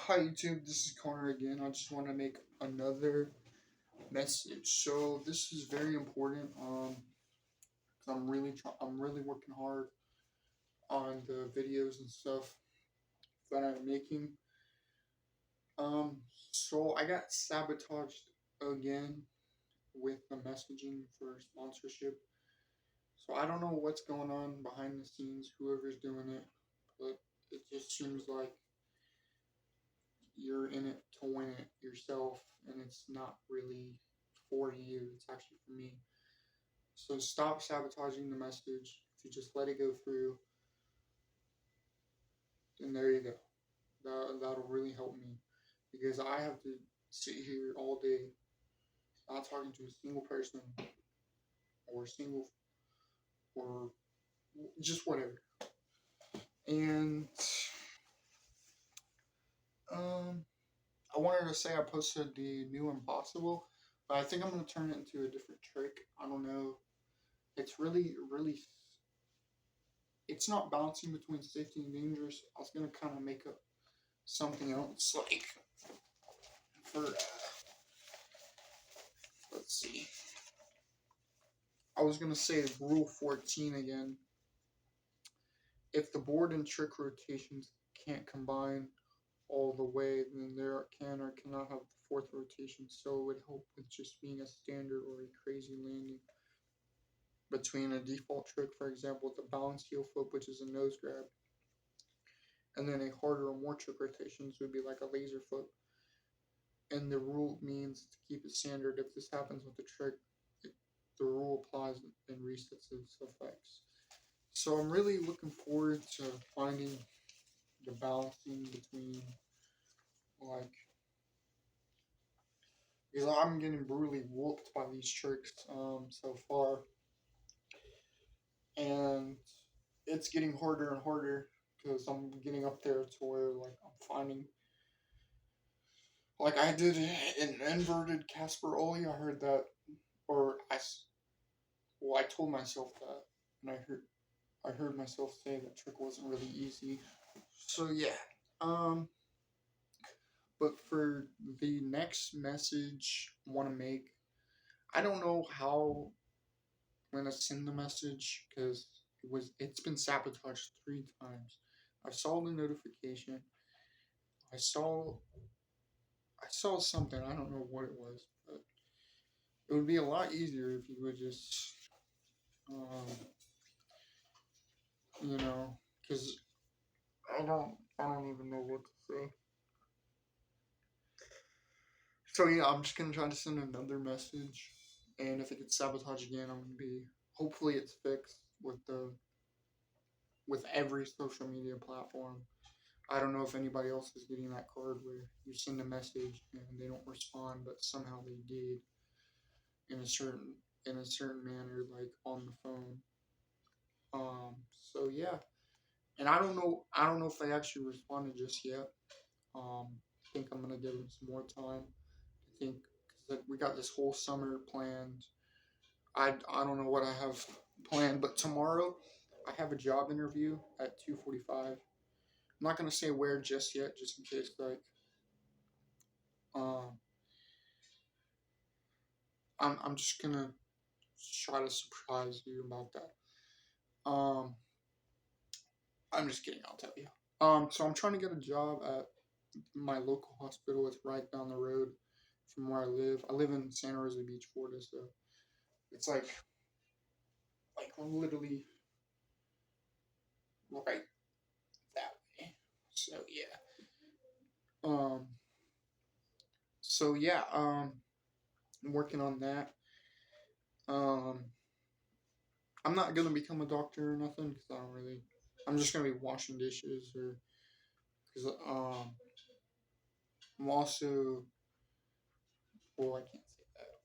Hi YouTube, this is Connor again. I just want to make another message. So this is very important. 'Cause I'm really working hard on the videos and stuff that I'm making. So I got sabotaged again with the messaging for sponsorship. So I don't know what's going on behind the scenes, whoever's doing it, but it just seems like you're in it to win it yourself, and it's not really for you. It's actually for me. So stop sabotaging the message. If you just let it go through, then there you go. That'll really help me because I have to sit here all day not talking to a single person or single or just whatever. And um, I wanted to say I posted the new Impossible, but I think I'm gonna turn it into a different trick. I don't know. It's really it's not balancing between safety and dangerous. I was gonna kind of make up something else, like for let's see. I was gonna say Rule 14 again. If the board and trick rotations can't combine all the way, then there can or cannot have the fourth rotation. So it would help with just being a standard or a crazy landing between a default trick, for example, the balanced heel flip, which is a nose grab, and then a harder or more trick rotations would be like a laser flip. And the rule means to keep it standard. If this happens with the trick, the rule applies and resets its effects. So I'm really looking forward to finding the balancing between, like, because I'm getting brutally whooped by these tricks so far, and it's getting harder and harder because I'm getting up there to where like I'm finding, like I did an inverted Casper Ollie. I heard that, or I told myself that, and I heard myself say that trick wasn't really easy. So yeah. Um but for the next message I want to make, I don't know how I'm going to send the message because it's been sabotaged 3 times. I saw the notification. I saw I saw something. I don't know what it was, but it would be a lot easier if you would just um because I don't even know what to say. So yeah, I'm just gonna try to send another message, and if it gets sabotaged again, I'm gonna be. Hopefully, it's fixed with every social media platform. I don't know if anybody else is getting that card where you send a message and they don't respond, but somehow they did in a certain manner, like on the phone. So yeah, and I don't know if they actually responded just yet. I think I'm gonna give them some more time. I think because we got this whole summer planned. I don't know what I have planned, but tomorrow I have a job interview at 2:45. I'm not gonna say where just yet, just in case um I'm just gonna try to surprise you about that. Um I'm just kidding, I'll tell you. So I'm trying to get a job at my local hospital. It's right down the road from where I live. I live in Santa Rosa Beach, Florida, so it's like literally right that way. So yeah. Um I'm working on that. Um I'm not gonna become a doctor or nothing because I don't really. I'm just gonna be washing dishes or because I'm also. Well, I can't say that.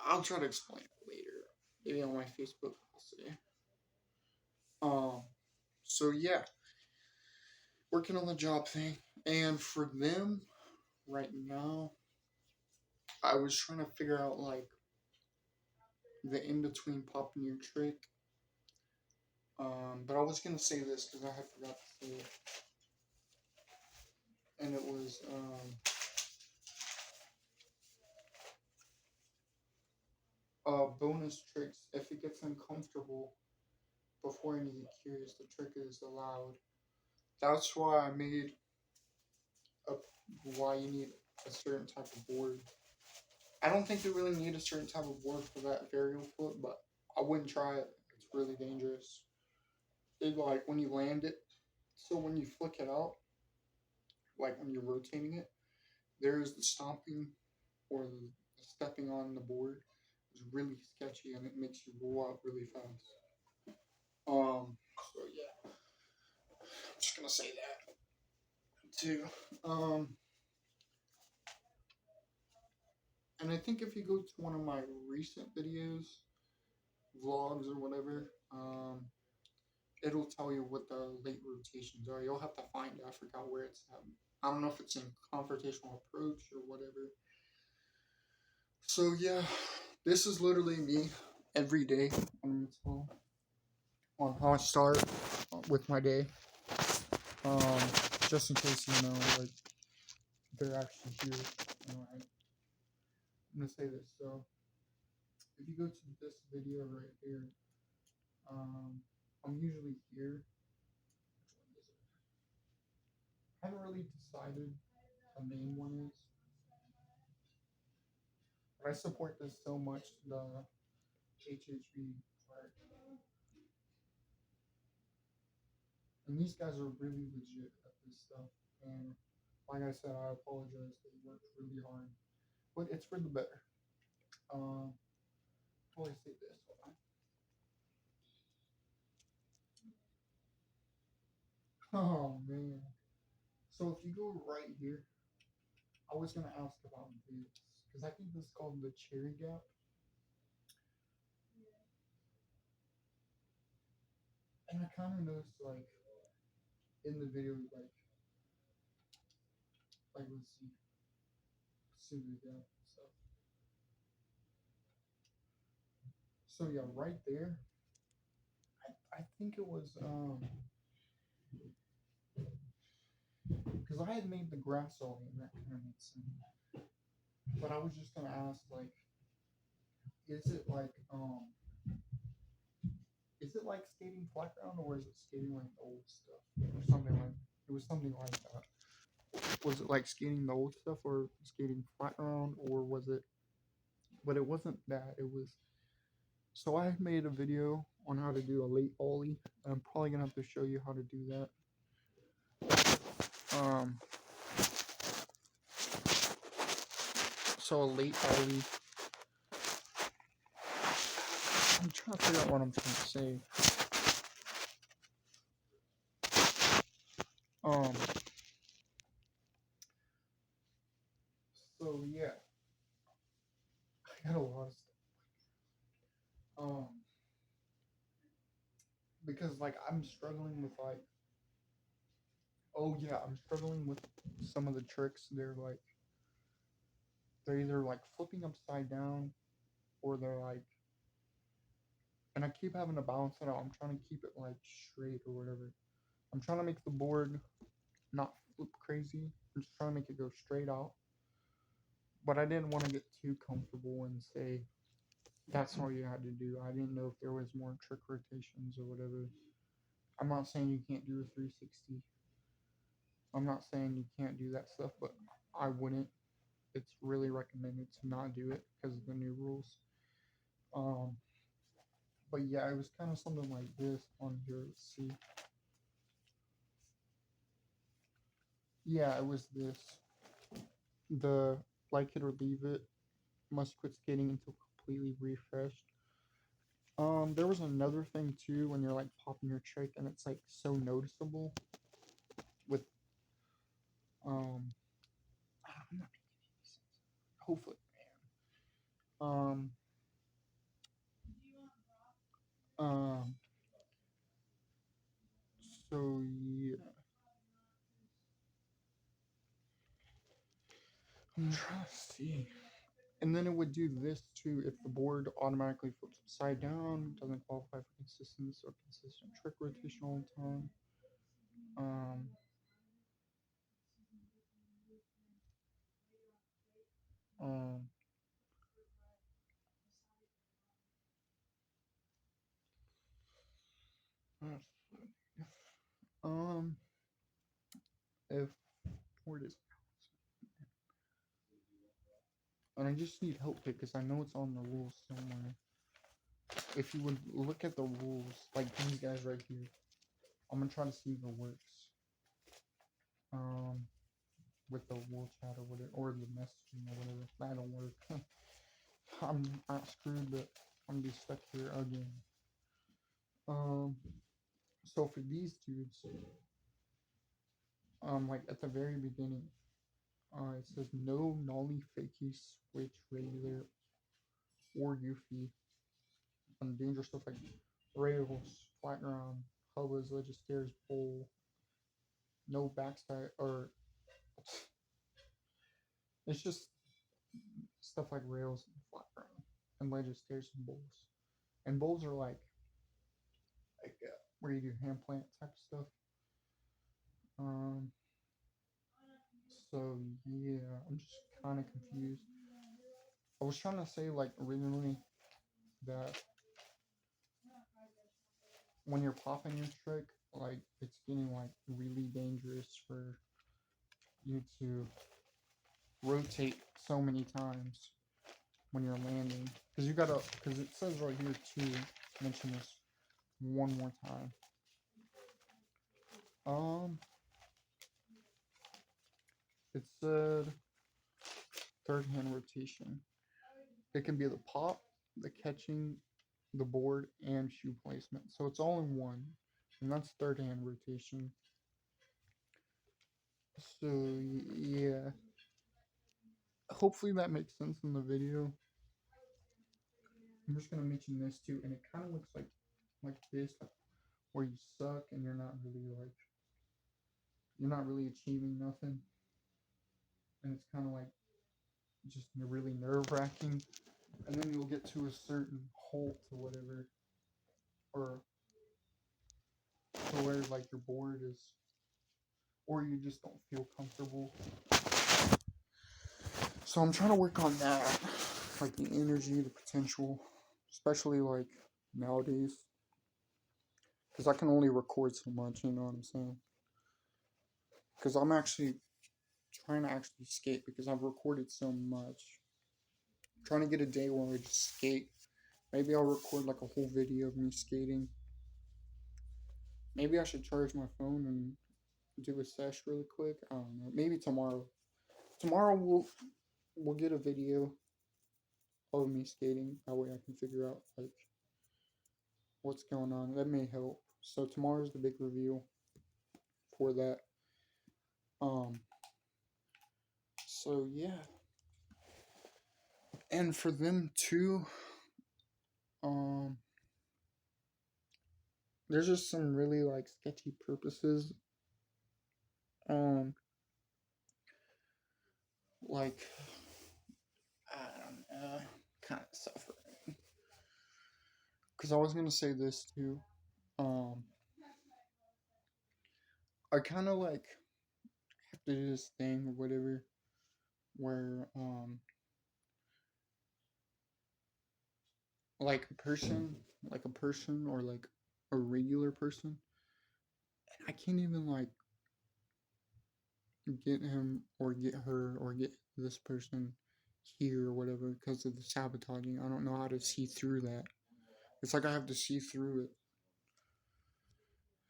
I'll try to explain it later. Maybe on my Facebook. I'll say. Um. So yeah, working on the job thing, and for them right now, I was trying to figure out like the in between pop and your trick. But I was gonna say this because I had forgot to say it. and it was bonus tricks. If it gets uncomfortable before any cures, the trick is allowed. That's why I made a why you need a certain type of board. I don't think you really need a certain type of board for that varial flip, but I wouldn't try it. It's really dangerous. It like when you land it, so when you flick it out, like when you're rotating it, there's the stomping or the stepping on the board is really sketchy and it makes you roll out really fast. So yeah, I'm just gonna say that too. Um, and I think if you go to one of my recent videos, vlogs or whatever, it'll tell you what the late rotations are. You'll have to find it. I forgot where it's at. I don't know if it's in confrontational approach or whatever. So yeah, this is literally me every day on how I start with my day. Um, just in case you know, like they're actually here. I'm gonna say this. So if you go to this video right here, I'm usually here. Which one is it? I haven't really decided the main one is, but I support this so much. The HHV part, and these guys are really legit at this stuff. And like I said, I apologize. They worked really hard, but it's for the better. Um, always say this. Oh man. So if you go right here, I was gonna ask about this because I think this is called the cherry gap, and I kind of noticed like in the video like let's see the gap and stuff. So yeah, right there, I think it was because I had made the grass all and that kind of made sense. But I was just gonna ask like, is it like is it like skating flat ground or is it skating like old stuff or something like it was something like that. Was it like skating the old stuff or skating flat ground or was it? But it wasn't that. It was so I made a video on how to do a late ollie. I'm probably gonna have to show you how to do that. Um, so a late ollie. I'm trying to figure out what I'm trying to say. Um, so yeah, I got a lot of stuff. Because like I'm struggling with like, oh yeah, I'm struggling with some of the tricks. They're either like flipping upside down or they're like, and I keep having to balance it out. I'm trying to keep it like straight or whatever. I'm trying to make the board not flip crazy. I'm just trying to make it go straight out. But I didn't want to get too comfortable and say that's all you had to do. I didn't know if there was more trick rotations or whatever. I'm not saying you can't do a 360. I'm not saying you can't do that stuff, but I wouldn't. It's really recommended to not do it because of the new rules. Um, but yeah, it was kind of something like this on here. Let's see. Yeah, it was this. The like it or leave it. Must quit skating until completely refreshed. There was another thing too when you're like popping your trick and it's like so noticeable with I'm not making any sense. Hopefully, um um so yeah, I'm trying to see. And then it would do this too if the board automatically flips upside down, doesn't qualify for consistent or consistent trick rotation all the time. Um Um, um, if where it is, and I just need help because I know it's on the rules somewhere. If you would look at the rules, like these guys right here, I'm gonna try to see if it works. With the wall chat or whatever, or the messaging or whatever, that don't work. I'm not screwed, but I'm gonna be stuck here again. Um, so for these dudes, like at the very beginning, it says no nollie, fakie, switch, regular, or Yuffie on dangerous stuff like rails, flat ground, hovers, legistairs, bowl, no backside, or it's just stuff like rails and flat ground, and legistairs and bowls. And bowls are like where you do hand plant type stuff. Um, so yeah, I'm just kind of confused. I was trying to say like originally that when you're popping your trick, like it's getting like really dangerous for you to rotate so many times when you're landing, because you gotta, because it says right here to mention this one more time. It said third hand rotation. It can be the pop, the catching, the board, and shoe placement. So it's all in one, and that's third hand rotation. So yeah, hopefully that makes sense in the video. I'm just gonna mention this too, and it kind of looks like this, like where you suck and you're not really achieving nothing, and it's kind of like just really nerve wracking, and then you'll get to a certain halt or whatever, or to where like your board is, or you just don't feel comfortable. So I'm trying to work on that, like the energy, the potential, especially like nowadays, because I can only record so much. You know what I'm saying? Because I'm actually trying to actually skate because I've recorded so much. I'm trying to get a day where I just skate. Maybe I'll record like a whole video of me skating. Maybe I should charge my phone and do a sesh really quick. I don't know. Maybe tomorrow. Tomorrow we'll get a video of me skating. That way I can figure out like what's going on. That may help. So tomorrow's the big reveal for that. Um. So yeah, and for them too. Um. There's just some really like sketchy purposes. Um. Like I don't know, kind of suffering. Because I was gonna say this too. Um. I kind of like have to do this thing or whatever where like a person or like a regular person, and I can't even like get him or get her or get this person here or whatever because of the sabotaging. I don't know how to see through that. It's like I have to see through it.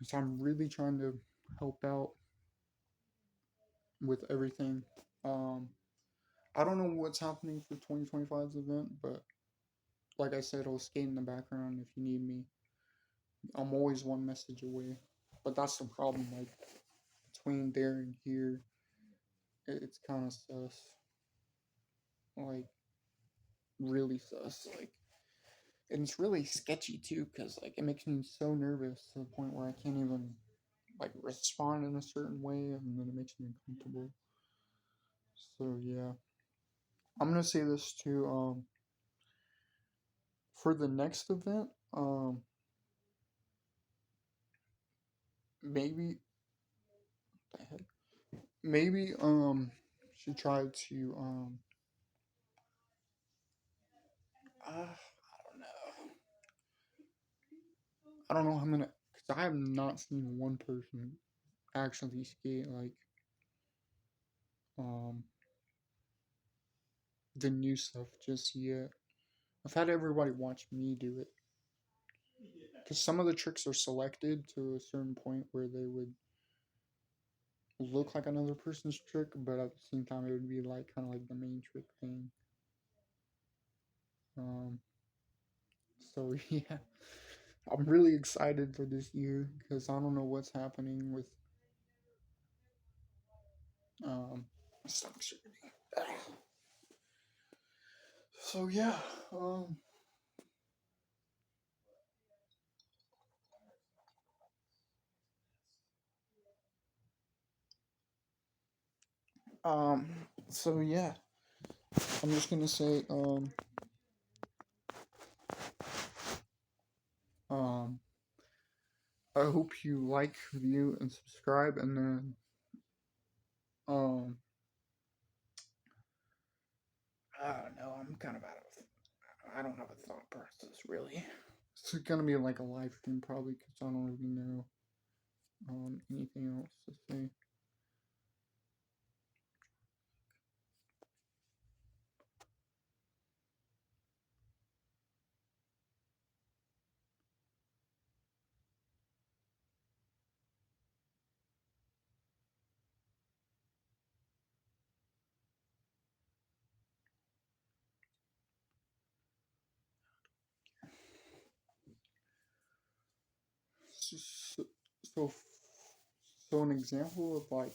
So I'm really trying to help out with everything. Um, I don't know what's happening for 2025's event, but like I said, I'll skate in the background if you need me. I'm always one message away. But that's the problem. Like between there and here, it's kind of sus. Like really sus. Like, and it's really sketchy too, because like it makes me so nervous to the point where I can't even like respond in a certain way, and then it makes me uncomfortable. So yeah, I'm gonna say this too. For the next event, maybe what the heck, maybe should try to I don't know how many, because I have not seen one person actually skate like um the new stuff just yet. I've had everybody watch me do it because some of the tricks are selected to a certain point where they would look like another person's trick, but at the same time it would be like kind of like the main trick thing. Um, so yeah, I'm really excited for this year because I don't know what's happening with my stomach's hurting. So yeah, um, so yeah, I'm just gonna say um, I hope you like, review, and subscribe, and then um, I don't know. I'm kind of out of. I don't have a thought process really. It's gonna be like a live stream probably because I don't really know anything else to say. So, so, so an example of like